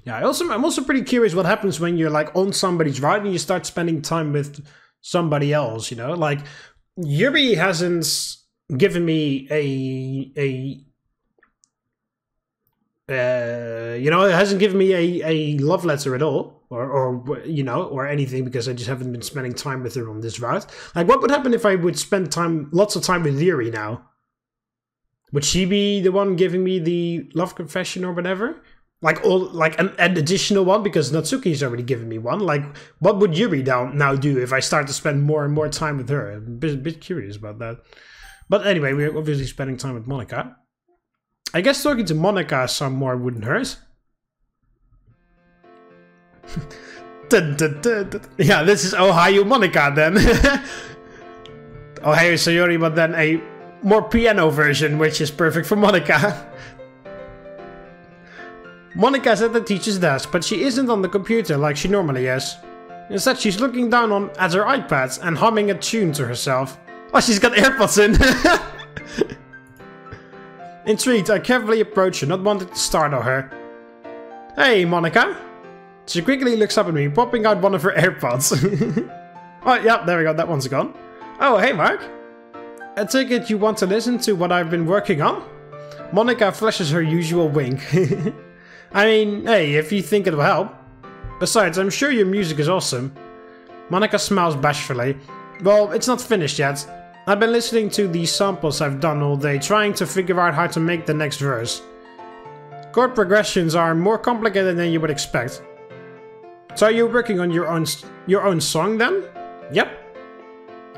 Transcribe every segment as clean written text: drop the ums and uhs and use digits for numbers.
Yeah, I'm also pretty curious what happens when you're like on somebody's ride and you start spending time with somebody else, you know? Like, Yuri hasn't given me it hasn't given me a love letter at all, or you know, or anything, because I just haven't been spending time with her on this route. Like, what would happen if I would spend lots of time with Yuri now? Would she be the one giving me the love confession or whatever? Like, an additional one, because Natsuki's already given me one. Like, what would Yuri now do if I start to spend more and more time with her? I'm a bit curious about that. But anyway, we're obviously spending time with Monika. I guess talking to Monika some more wouldn't hurt. Yeah, this is Ohio Monika then. Ohio Sayori, but then a more piano version, which is perfect for Monika. Monika's at the teacher's desk, but she isn't on the computer like she normally is. Instead, she's looking down at her iPad and humming a tune to herself. Oh, she's got AirPods in! Intrigued, I carefully approach her, not wanting to startle her. Hey, Monika! She quickly looks up at me, popping out one of her AirPods. Oh, yeah, there we go, that one's gone. Oh, hey, Mark! I take it you want to listen to what I've been working on? Monika flashes her usual wink. I mean, hey, if you think it'll help. Besides, I'm sure your music is awesome. Monika smiles bashfully. Well, it's not finished yet. I've been listening to these samples I've done all day, trying to figure out how to make the next verse. Chord progressions are more complicated than you would expect. So are you working on your own song then? Yep.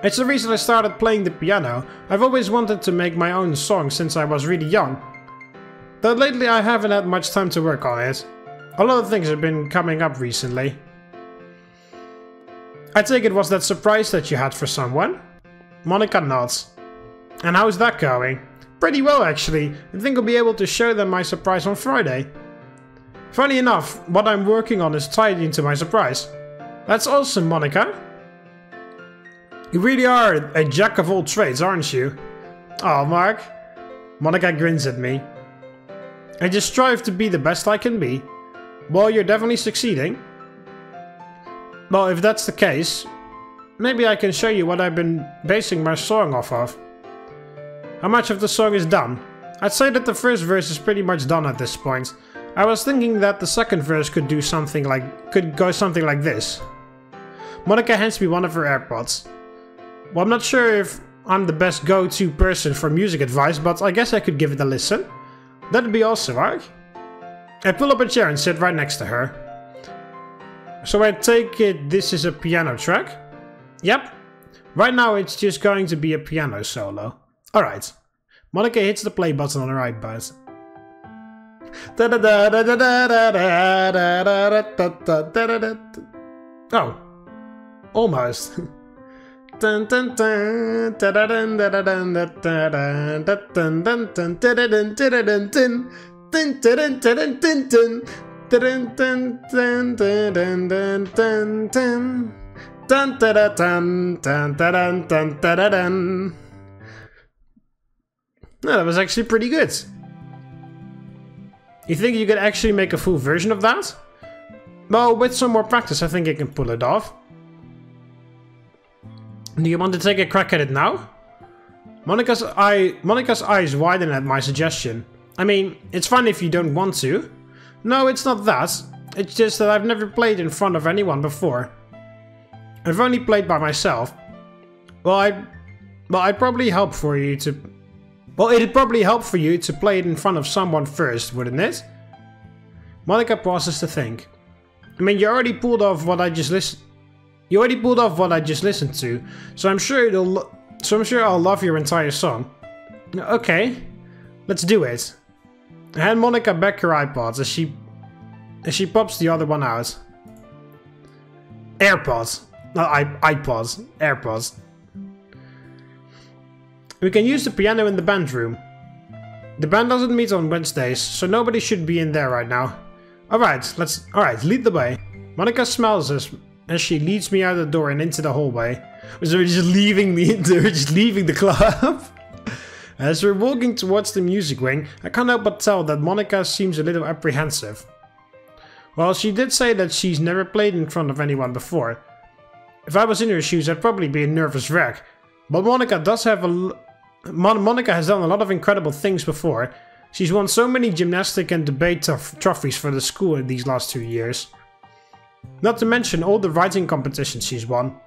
It's the reason I started playing the piano. I've always wanted to make my own song since I was really young. Though lately I haven't had much time to work on it. A lot of things have been coming up recently. I take it was that surprise that you had for someone? Monika nods. And how's that going? Pretty well, actually. I think I'll be able to show them my surprise on Friday. Funny enough, what I'm working on is tied into my surprise. That's awesome, Monika. You really are a jack of all trades, aren't you? Oh, Mark. Monika grins at me. I just strive to be the best I can be. Well, you're definitely succeeding. Well, if that's the case, maybe I can show you what I've been basing my song off of. How much of the song is done? I'd say that the first verse is pretty much done at this point. I was thinking that the second verse could go something like this. Monika hands me one of her AirPods. Well, I'm not sure if I'm the best go-to person for music advice, but I guess I could give it a listen. That'd be awesome, right? I pull up a chair and sit right next to her. So I take it this is a piano track? Yep. Right now it's just going to be a piano solo. Alright. Monika hits the play button on her iPad. Oh. Almost. No, that was actually pretty good. You think you could actually make a full version of that? Well, with some more practice I think I can pull it off. Do you want to take a crack at it now? Monika's eyes widen at my suggestion. I mean, it's fine if you don't want to. No, it's not that. It's just that I've never played in front of anyone before. I've only played by myself. It'd probably help for you to play it in front of someone first, wouldn't it? Monika pauses to think. I mean, you already pulled off what I just listened to, so I'm sure I'll love your entire song. Okay, let's do it. I hand Monika back her iPods as she pops the other one out. AirPods. Not iPods. AirPods. We can use the piano in the band room. The band doesn't meet on Wednesdays, so nobody should be in there right now. Alright, lead the way. Monika smiles as she leads me out the door and into the hallway. So we're just leaving the club. As we're walking towards the music wing, I can't help but tell that Monika seems a little apprehensive. Well, she did say that she's never played in front of anyone before. If I was in her shoes, I'd probably be a nervous wreck. But Monika has done a lot of incredible things before. She's won so many gymnastic and debate trophies for the school in these last 2 years. Not to mention all the writing competitions she's won.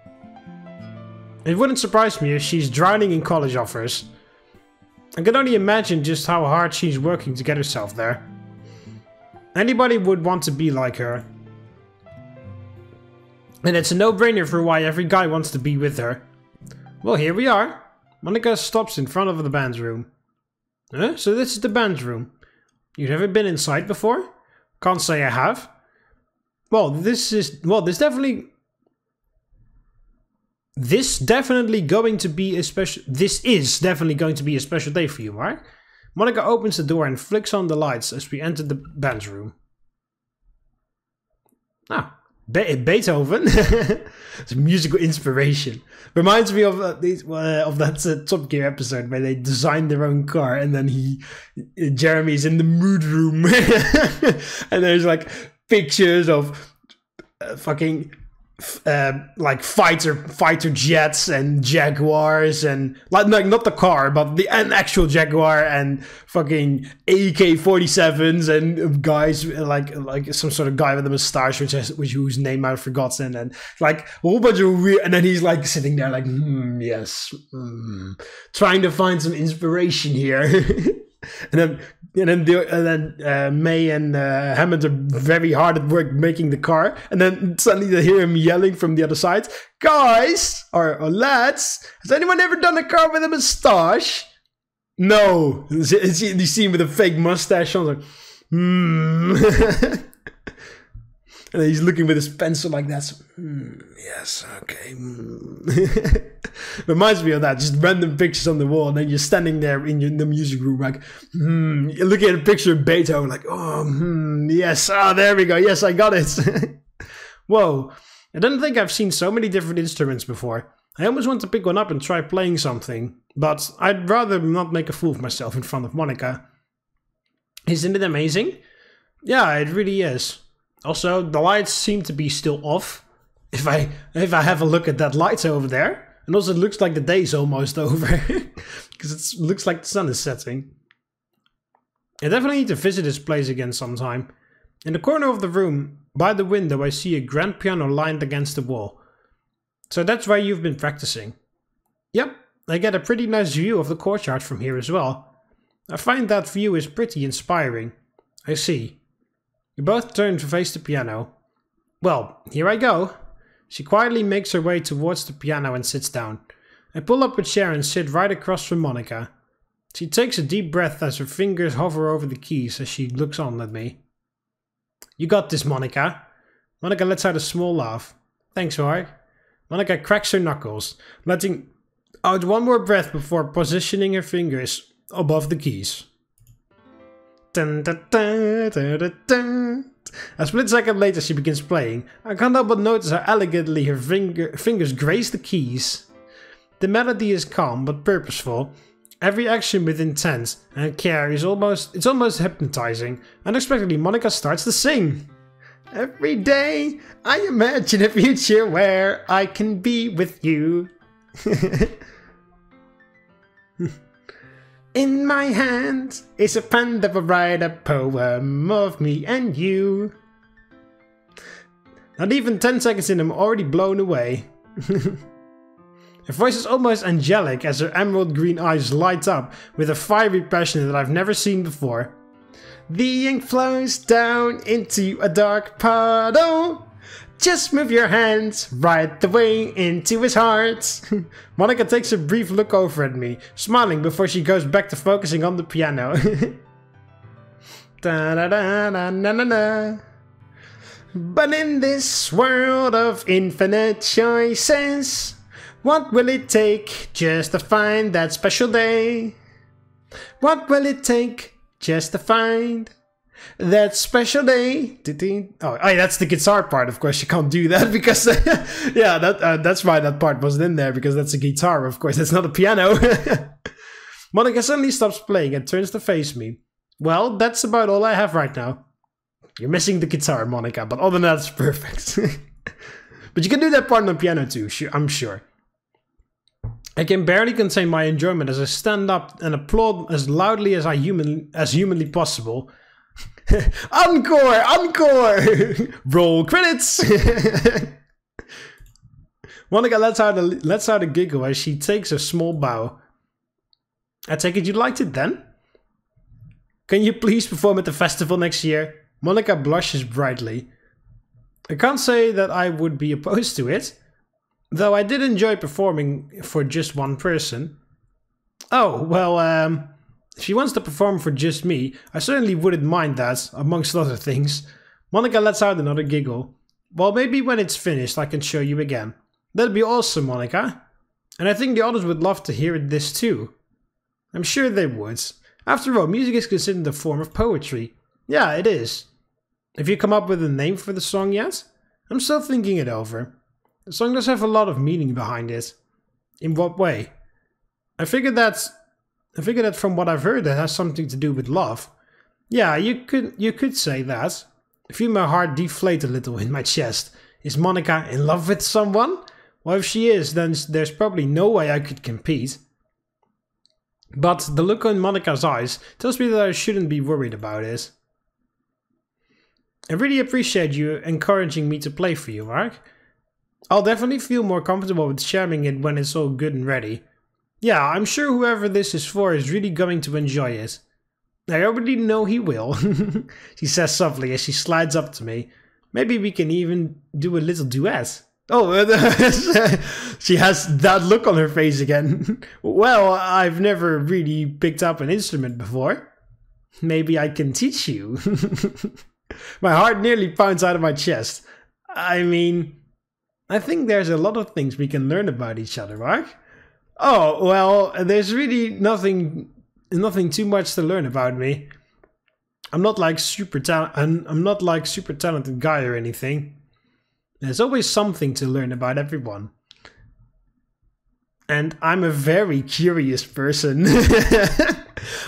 It wouldn't surprise me if she's drowning in college offers. I can only imagine just how hard she's working to get herself there. Anybody would want to be like her. And it's a no-brainer for why every guy wants to be with her. Well, here we are. Monika stops in front of the band's room. Huh? So this is the band's room. You've never been inside before? Can't say I have. Well, this is definitely going to be a special day for you, Mark. Monika opens the door and flicks on the lights as we enter the band's room. Ah, Beethoven. It's musical inspiration. Reminds me of that Top Gear episode where they designed their own car and then Jeremy's in the mood room and there's like pictures of fucking like fighter jets and Jaguars and like not the car but an actual Jaguar and fucking AK-47s and guys like some sort of guy with a mustache whose name I've forgotten and like a whole bunch of weird, and then he's like sitting there like trying to find some inspiration here. And then May and Hammond are very hard at work making the car, and then suddenly they hear him yelling from the other side, "Guys, or lads, has anyone ever done a car with a mustache?" No, you see him with a fake mustache on, like, and then he's looking with his pencil like that. So, yes, okay. Reminds me of that. Just random pictures on the wall, and then you're standing there in the music room, like, you're looking at a picture of Beethoven, like, yes, there we go. Yes, I got it. Whoa, I don't think I've seen so many different instruments before. I almost want to pick one up and try playing something, but I'd rather not make a fool of myself in front of Monika. Isn't it amazing? Yeah, it really is. Also, the lights seem to be still off. If I have a look at that light over there. And also it looks like the day's almost over. Because it looks like the sun is setting. I definitely need to visit this place again sometime. In the corner of the room, by the window, I see a grand piano lined against the wall. So that's where you've been practicing. Yep, I get a pretty nice view of the courtyard from here as well. I find that view is pretty inspiring. I see. You both turn to face the piano. Well, here I go. She quietly makes her way towards the piano and sits down. I pull up a chair and sit right across from Monika. She takes a deep breath as her fingers hover over the keys as she looks on at me. You got this, Monika. Monika lets out a small laugh. Thanks, Mark. Monika cracks her knuckles, letting out one more breath before positioning her fingers above the keys. Dun, dun, dun, dun, dun, dun. A split second later she begins playing. I can't help but notice how elegantly her fingers grace the keys. The melody is calm but purposeful. Every action with intent and care is almost hypnotizing. Unexpectedly, Monika starts to sing. Every day I imagine a future where I can be with you. In my hand is a pen that will write a poem of me and you. Not even 10 seconds in, I'm already blown away. Her voice is almost angelic as her emerald green eyes light up with a fiery passion that I've never seen before. The ink flows down into a dark puddle. Just move your hands right the way into his heart. Monika takes a brief look over at me, smiling before she goes back to focusing on the piano. Da da da da na na na. But in this world of infinite choices, what will it take just to find that special day? What will it take just to find that special day? Oh, that's the guitar part. Of course, you can't do that because yeah, that's why that part wasn't in there, because that's a guitar. Of course, it's not a piano. Monika suddenly stops playing and turns to face me. Well, that's about all I have right now. You're missing the guitar, Monika, but other than that, it's perfect. But you can do that part on the piano too, I'm sure. I can barely contain my enjoyment as I stand up and applaud as loudly as humanly possible. Encore! Encore! Roll credits! Monika lets out a giggle as she takes a small bow. I take it you liked it then? Can you please perform at the festival next year? Monika blushes brightly. I can't say that I would be opposed to it, though I did enjoy performing for just one person. Oh, well, if she wants to perform for just me, I certainly wouldn't mind that, amongst other things. Monika lets out another giggle. Well, maybe when it's finished I can show you again. That'd be awesome, Monika. And I think the others would love to hear this too. I'm sure they would. After all, music is considered a form of poetry. Yeah, it is. Have you come up with a name for the song yet? I'm still thinking it over. The song does have a lot of meaning behind it. In what way? I figured that from what I've heard, it has something to do with love. Yeah, you could say that. I feel my heart deflate a little in my chest. Is Monika in love with someone? Well, if she is, then there's probably no way I could compete. But the look in Monika's eyes tells me that I shouldn't be worried about it. I really appreciate you encouraging me to play for you, Mark. I'll definitely feel more comfortable with sharing it when it's all good and ready. Yeah, I'm sure whoever this is for is really going to enjoy it. I already know he will, she says softly as she slides up to me. Maybe we can even do a little duet. Oh, she has that look on her face again. Well, I've never really picked up an instrument before. Maybe I can teach you. My heart nearly pounds out of my chest. I mean, I think there's a lot of things we can learn about each other, Mark. Oh, well, there's really nothing too much to learn about me. I'm not like super talented guy or anything. There's always something to learn about everyone. And I'm a very curious person.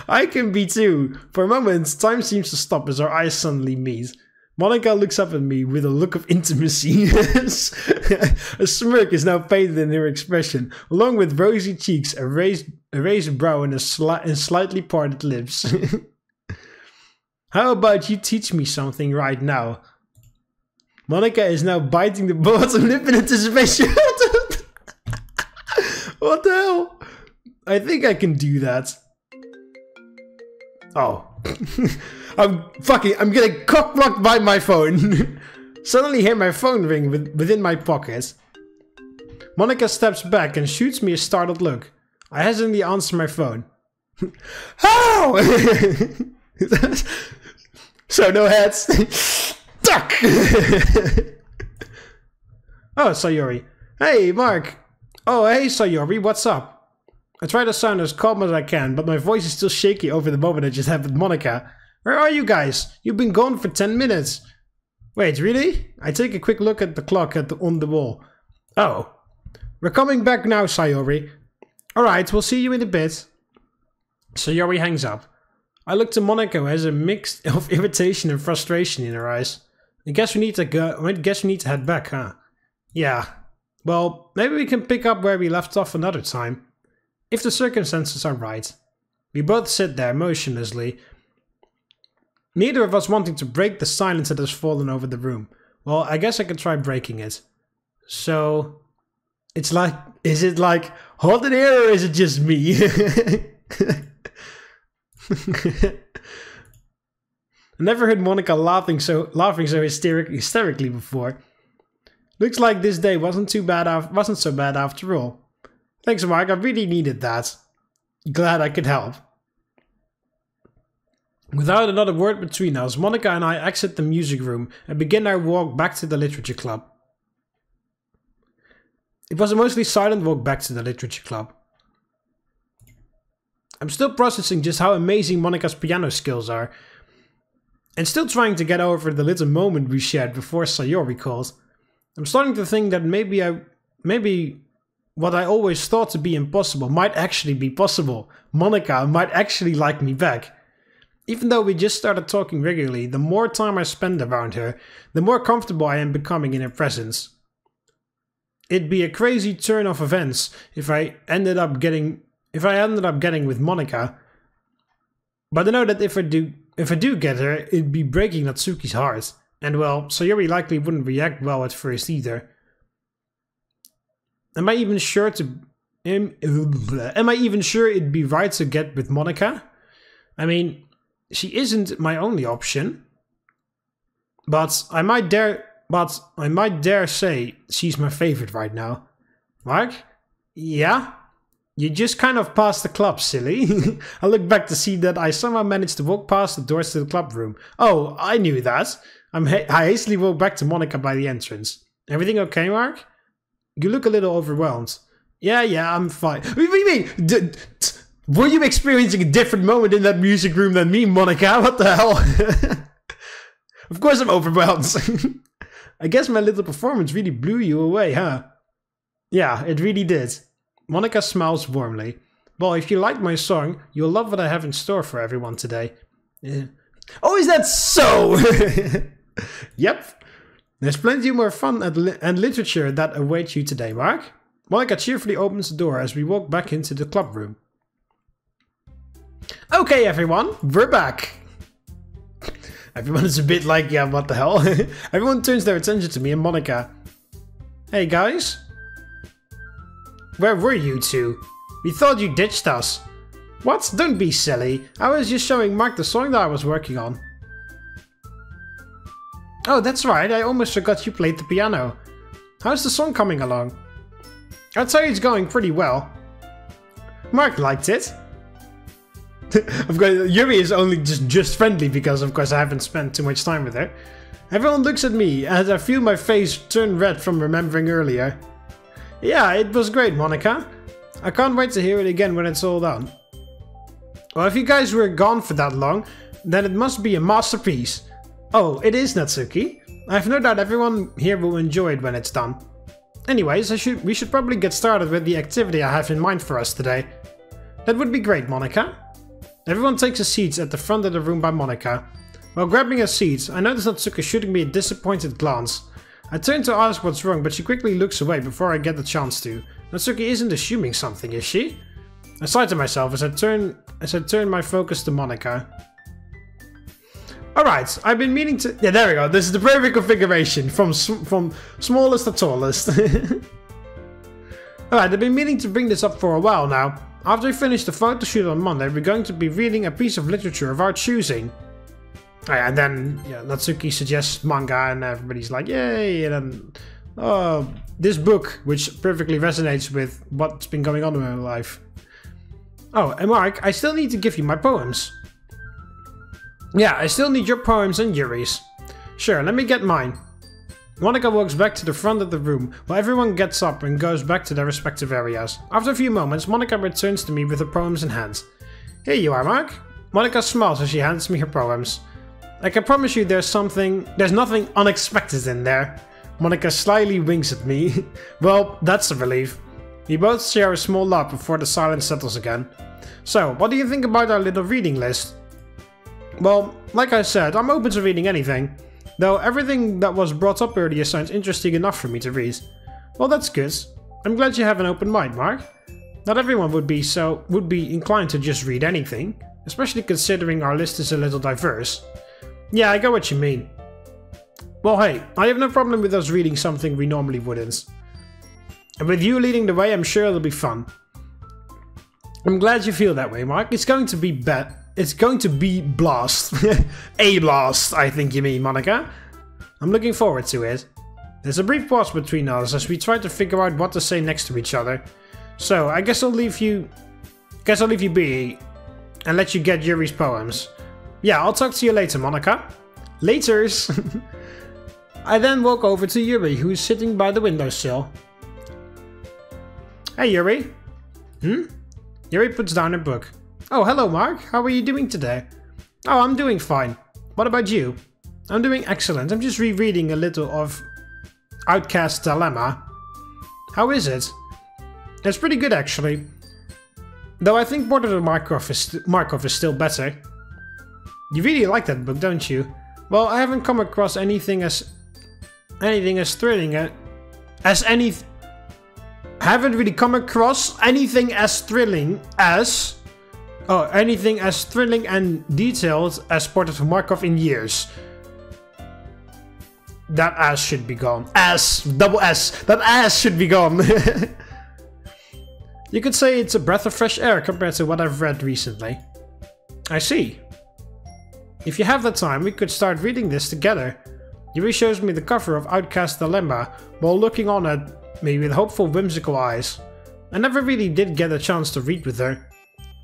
I can be too. For a moment, time seems to stop as our eyes suddenly meet. Monika looks up at me with a look of intimacy. A smirk is now painted in her expression, along with rosy cheeks, a raised brow, and slightly parted lips. How about you teach me something right now? Monika is now biting the bottom lip in anticipation. What the hell? I think I can do that. Oh. I'm getting cock-blocked by my phone. Suddenly hear my phone ring within my pocket. Monika steps back and shoots me a startled look. I hesitantly answer my phone. How? So no heads. Duck! Oh, Sayori. Hey, Mark. Oh, hey, Sayori, what's up? I try to sound as calm as I can, but my voice is still shaky over the moment I just had with Monika. Where are you guys? You've been gone for 10 minutes. Wait, really? I take a quick look at the clock on the wall. Oh. We're coming back now, Sayori. Alright, we'll see you in a bit. Sayori hangs up. I look to Monika, who has a mix of irritation and frustration in her eyes. I guess we need to go. I guess we need to head back, huh? Yeah. Well, maybe we can pick up where we left off another time. If the circumstances are right. We both sit there motionlessly. Neither of us wanting to break the silence that has fallen over the room. Well, I guess I could try breaking it. So, it's like, is it like hot in here or is it just me? I never heard Monika laughing so hysterically before. Looks like this day wasn't so bad after all. Thanks, Mark. I really needed that. Glad I could help. Without another word between us, Monika and I exit the music room and begin our walk back to the literature club. It was a mostly silent walk back to the literature club. I'm still processing just how amazing Monika's piano skills are, and still trying to get over the little moment we shared before Sayori called. I'm starting to think that maybe what I always thought to be impossible might actually be possible. Monika might actually like me back. Even though we just started talking regularly, the more time I spend around her, the more comfortable I am becoming in her presence. It'd be a crazy turn of events if I ended up getting with Monika. But I know that if I do get her, it'd be breaking Natsuki's heart. And well, Sayori likely wouldn't react well at first either. Am I even sure it'd be right to get with Monika? I mean, she isn't my only option. But I might dare say she's my favorite right now. Mark? Yeah? You just kind of passed the club, silly. I look back to see that I somehow managed to walk past the doors to the club room. Oh, I knew that. I hastily walked back to Monika by the entrance. Everything okay, Mark? You look a little overwhelmed. Yeah, I'm fine. What do you mean? Were you experiencing a different moment in that music room than me, Monika? What the hell? Of course I'm overwhelmed. I guess my little performance really blew you away, huh? Yeah, it really did. Monika smiles warmly. Well, if you like my song, you'll love what I have in store for everyone today. Oh, is that so? Yep. There's plenty more fun and literature that awaits you today, Mark. Monika cheerfully opens the door as we walk back into the club room. Okay, everyone, we're back. Everyone is a bit like, yeah, what the hell? Everyone turns their attention to me and Monika. Hey, guys. Where were you two? We thought you ditched us. What? Don't be silly. I was just showing Mark the song that I was working on. Oh, that's right. I almost forgot you played the piano. How's the song coming along? I'd say it's going pretty well. Mark liked it. Of course, Yuri is only just friendly because, of course, I haven't spent too much time with her. Everyone looks at me as I feel my face turn red from remembering earlier. Yeah, it was great, Monika. I can't wait to hear it again when it's all done. Well, if you guys were gone for that long, then it must be a masterpiece. Oh, it is, Natsuki. I have no doubt everyone here will enjoy it when it's done. Anyways, we should probably get started with the activity I have in mind for us today. That would be great, Monika. Everyone takes a seat at the front of the room by Monika. While grabbing a seat, I notice Natsuki shooting me a disappointed glance. I turn to ask what's wrong, but she quickly looks away before I get the chance to. Natsuki isn't assuming something, is she? I sigh to myself as I turn my focus to Monika. Alright, I've been meaning to... Yeah, there we go. This is the perfect configuration from smallest to tallest. Alright, I've been meaning to bring this up for a while now. After we finish the photo shoot on Monday, we're going to be reading a piece of literature of our choosing. And then Natsuki suggests manga and everybody's like, yay! And then, this book, which perfectly resonates with what's been going on in my life. Oh, and Mark, I still need to give you my poems. Yeah, I still need your poems and Yuri's. Sure, let me get mine. Monika walks back to the front of the room, while everyone gets up and goes back to their respective areas. After a few moments, Monika returns to me with her poems in hand. Here you are, Mark. Monika smiles as she hands me her poems. I can promise you there's nothing unexpected in there. Monika slyly winks at me. Well, that's a relief. We both share a small laugh before the silence settles again. So, what do you think about our little reading list? Well, like I said, I'm open to reading anything. Though everything that was brought up earlier sounds interesting enough for me to read. Well, that's good. I'm glad you have an open mind, Mark. Not everyone would be inclined to just read anything, especially considering our list is a little diverse. Yeah, I get what you mean. Well, hey, I have no problem with us reading something we normally wouldn't. And with you leading the way, I'm sure it'll be fun. I'm glad you feel that way, Mark. It's going to be blast. A blast, I think you mean, Monika. I'm looking forward to it. There's a brief pause between us as we try to figure out what to say next to each other. So, I guess I'll leave you be and let you get Yuri's poems. Yeah, I'll talk to you later, Monika. Laters! I then walk over to Yuri, who's sitting by the windowsill. Hey, Yuri. Yuri puts down her book. Oh, hello, Mark. How are you doing today? Oh, I'm doing fine. What about you? I'm doing excellent. I'm just rereading a little of Outcast's Dilemma. How is it? It's pretty good, actually. Though I think Portrait of Markov is still better. You really like that book, don't you? Well, I haven't come across anything as thrilling as any. Haven't really come across anything as thrilling as. Oh, anything as thrilling and detailed as Portrait of Markov in years. That ass should be gone. Ass! Double S! That ass should be gone! You could say it's a breath of fresh air compared to what I've read recently. I see. If you have the time, we could start reading this together. Yuri shows me the cover of Outcast Dilemma while looking on at me with hopeful, whimsical eyes. I never really did get a chance to read with her.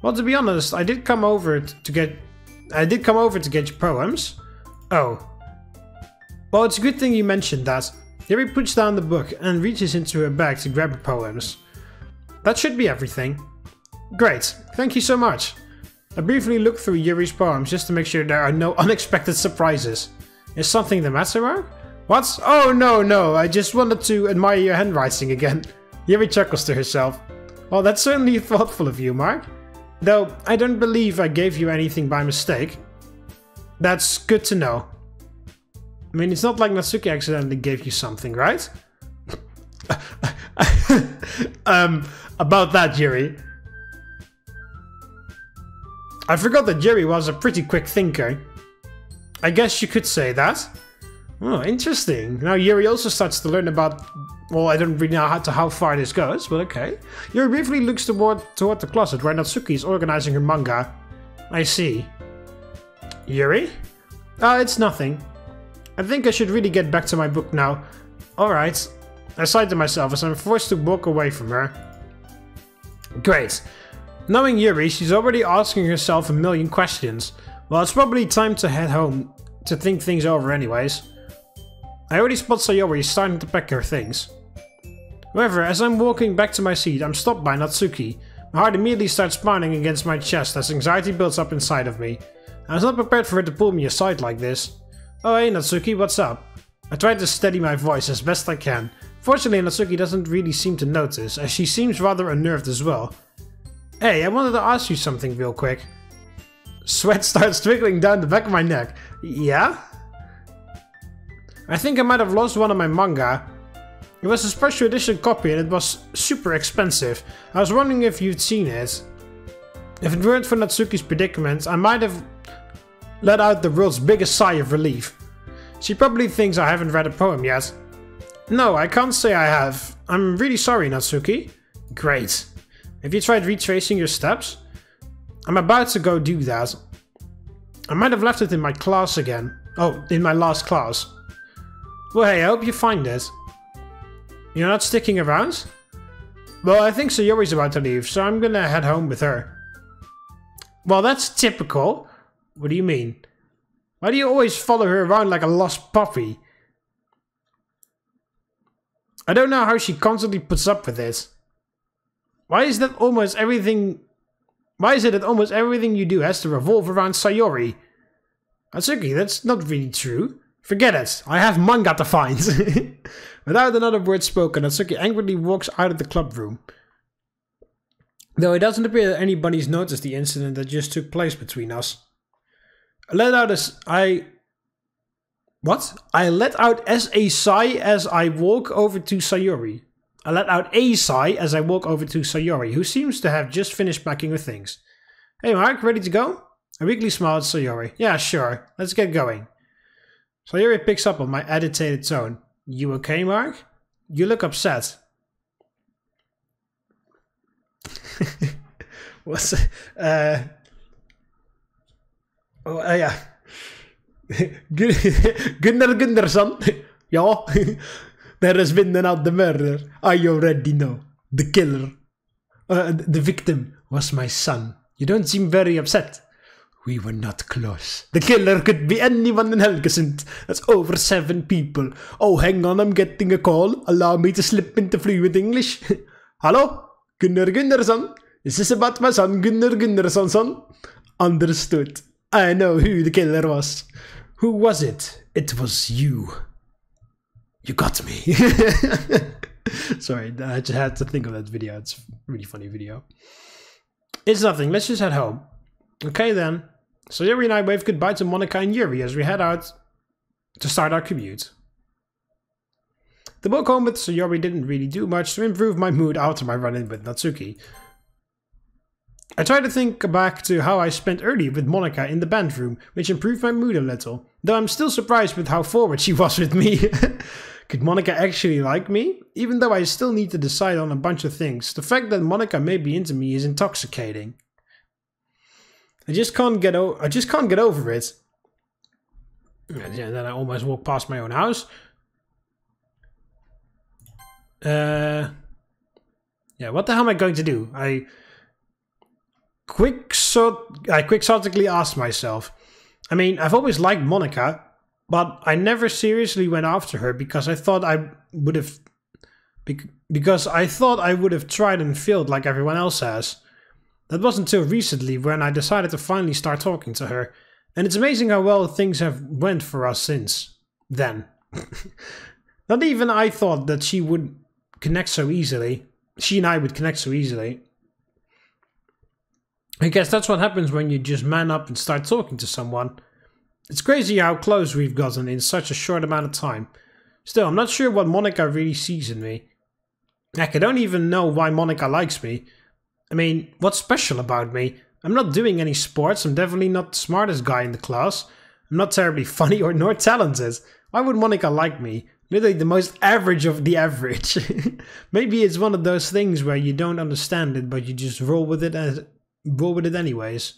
Well, to be honest, I did come over to get your poems. Oh. Well, it's a good thing you mentioned that. Yuri puts down the book and reaches into her bag to grab her poems. That should be everything. Great, thank you so much. I briefly looked through Yuri's poems just to make sure there are no unexpected surprises. Is something the matter, Mark? What? Oh no, I just wanted to admire your handwriting again. Yuri chuckles to herself. Well, that's certainly thoughtful of you, Mark. Though, I don't believe I gave you anything by mistake. That's good to know. I mean, it's not like Natsuki accidentally gave you something, right? About that, Yuri. I forgot that Yuri was a pretty quick thinker. I guess you could say that. Oh, interesting. Now Yuri also starts to learn about... Well, I don't really know how far this goes, but okay. Yuri briefly looks toward the closet where Natsuki is organizing her manga. I see. Yuri? It's nothing. I think I should really get back to my book now. Alright. I sigh to myself as I'm forced to walk away from her. Great. Knowing Yuri, she's already asking herself a million questions. Well, it's probably time to head home to think things over anyways. I already spot Sayori starting to pack her things. However, as I'm walking back to my seat, I'm stopped by Natsuki. My heart immediately starts pounding against my chest as anxiety builds up inside of me. I was not prepared for her to pull me aside like this. Oh hey Natsuki, what's up? I try to steady my voice as best I can. Fortunately, Natsuki doesn't really seem to notice, as she seems rather unnerved as well. Hey, I wanted to ask you something real quick. Sweat starts trickling down the back of my neck. Yeah? I think I might have lost one of my manga. It was a special edition copy and it was super expensive. I was wondering if you'd seen it. If it weren't for Natsuki's predicament, I might have let out the world's biggest sigh of relief. She probably thinks I haven't read a poem yet. No, I can't say I have. I'm really sorry, Natsuki. Great. Have you tried retracing your steps? I'm about to go do that. I might have left it in my class again. Oh, in my last class. Well hey, I hope you find it. You're not sticking around? Well, I think Sayori's about to leave, so I'm gonna head home with her. Well, that's typical. What do you mean? Why do you always follow her around like a lost puppy? I don't know how she constantly puts up with it. Why is it that almost everything you do has to revolve around Sayori? Natsuki, that's not really true. Forget it, I have manga to find. Without another word spoken, Natsuki angrily walks out of the club room. Though it doesn't appear that anybody's noticed the incident that just took place between us. I let out a sigh as I walk over to Sayori. I let out a sigh as I walk over to Sayori, who seems to have just finished packing her things. Hey Mark, ready to go? I weakly smile at Sayori. Yeah, sure. Let's get going. Sayori picks up on my agitated tone. You okay, Mark? You look upset. What's ja. Gunnarsson. Ja. There has been another murder. I already know. The killer. The victim was my son. You don't seem very upset. We were not close. The killer could be anyone in Helgesund. That's over 7 people. Oh, hang on, I'm getting a call. Allow me to slip into fluent English. Hello? Gunnarsson? Is this about my son, Gunnarsson, son? Understood. I know who the killer was. Who was it? It was you. You got me. Sorry, I just had to think of that video. It's a really funny video. It's nothing. Let's just head home. Okay then. So Yuri and I wave goodbye to Monika and Yuri as we head out to start our commute. The walk home with Sayori didn't really do much to improve my mood after my run-in with Natsuki. I tried to think back to how I spent earlier with Monika in the band room, which improved my mood a little, though I'm still surprised with how forward she was with me. Could Monika actually like me? Even though I still need to decide on a bunch of things, the fact that Monika may be into me is intoxicating. I just can't get over it. And then I almost walked past my own house. Yeah, what the hell am I going to do? I quixotically asked myself. I mean, I've always liked Monika, but I never seriously went after her because I thought I would have tried and failed like everyone else has. That wasn't until recently when I decided to finally start talking to her, and it's amazing how well things have went for us since then. Not even I thought that she would connect so easily. She and I would connect so easily. I guess that's what happens when you just man up and start talking to someone. It's crazy how close we've gotten in such a short amount of time. Still, I'm not sure what Monika really sees in me. Heck, I don't even know why Monika likes me. I mean, what's special about me? I'm not doing any sports, I'm definitely not the smartest guy in the class. I'm not terribly funny or nor talented. Why would Monika like me? Literally the most average of the average. Maybe it's one of those things where you don't understand it, but you just roll with it anyways.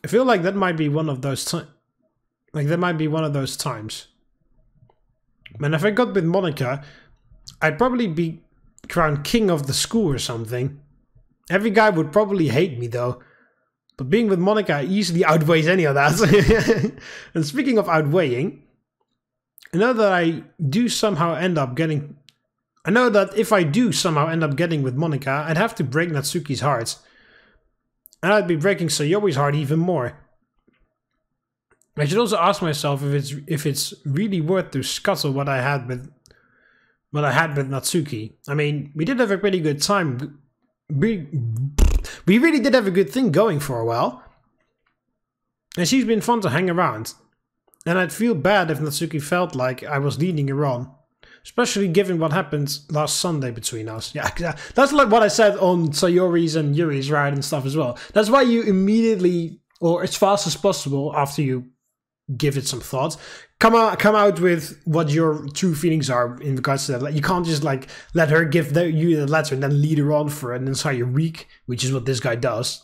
I feel like that might be one of those times. And if I got with Monika, I'd probably be crowned king of the school or something. Every guy would probably hate me though. But being with Monika easily outweighs any of that. And speaking of outweighing, I know that if I do somehow end up getting with Monika, I'd have to break Natsuki's heart. And I'd be breaking Sayori's heart even more. I should also ask myself if it's really worth to scuttle what I had with Natsuki. I mean, we did have a pretty good time. We really did have a good thing going for a while. And she's been fun to hang around. And I'd feel bad if Natsuki felt like I was leading her on. Especially given what happened last Sunday between us. Yeah, that's like what I said on Sayori's and Yuri's ride and stuff as well. That's why you immediately, or as fast as possible after you give it some thought, come out with what your true feelings are in regards to that. Like, you can't just like let her give you the letter and then lead her on for an entire week, which is what this guy does.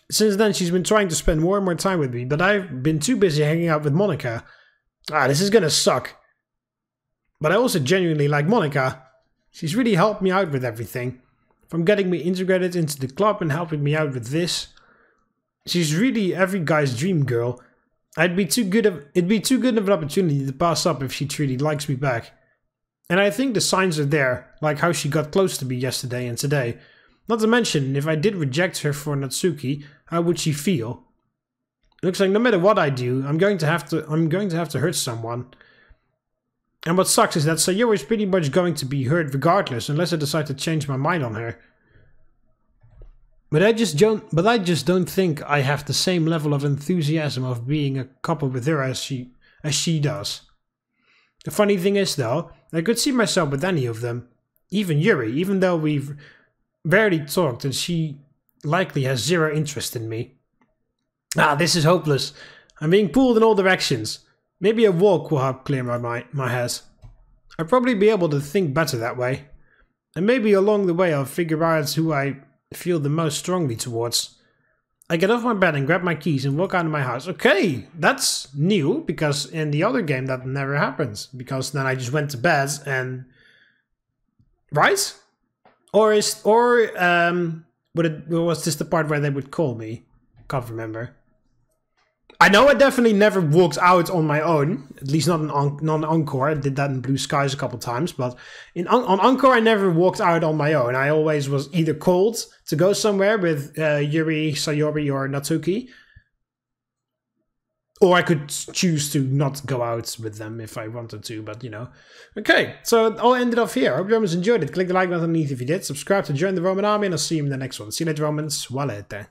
Since then, she's been trying to spend more and more time with me, but I've been too busy hanging out with Monika. This is gonna suck. But I also genuinely like Monika. She's really helped me out with everything. From getting me integrated into the club and helping me out with this. She's really every guy's dream girl. It'd be too good of an opportunity to pass up if she truly likes me back. And I think the signs are there, like how she got close to me yesterday and today. Not to mention, if I did reject her for Natsuki, how would she feel? It looks like no matter what I do, I'm going to have to hurt someone. And what sucks is that Sayori is pretty much going to be hurt regardless, unless I decide to change my mind on her. But I just don't think I have the same level of enthusiasm of being a couple with her as she does. The funny thing is though, I could see myself with any of them. Even Yuri, even though we've barely talked and she likely has zero interest in me. This is hopeless. I'm being pulled in all directions. Maybe a walk will help clear my head. I'll probably be able to think better that way. And maybe along the way I'll figure out who I feel the most strongly towards. I get off my bed and grab my keys and walk out of my house. Okay, that's new, because in the other game that never happens. Because then I just went to bed and... Right? Or was this the part where they would call me? Can't remember. I know I definitely never walked out on my own, at least not on Encore. I did that in Blue Skies a couple times, but on Encore I never walked out on my own. I always was either called to go somewhere with Yuri, Sayori, or Natsuki, or I could choose to not go out with them if I wanted to, but you know. Okay, so I'll end it off here. I hope you guys enjoyed it. Click the like button underneath if you did. Subscribe to join the Roman army, and I'll see you in the next one. See you later, Romans. Valete.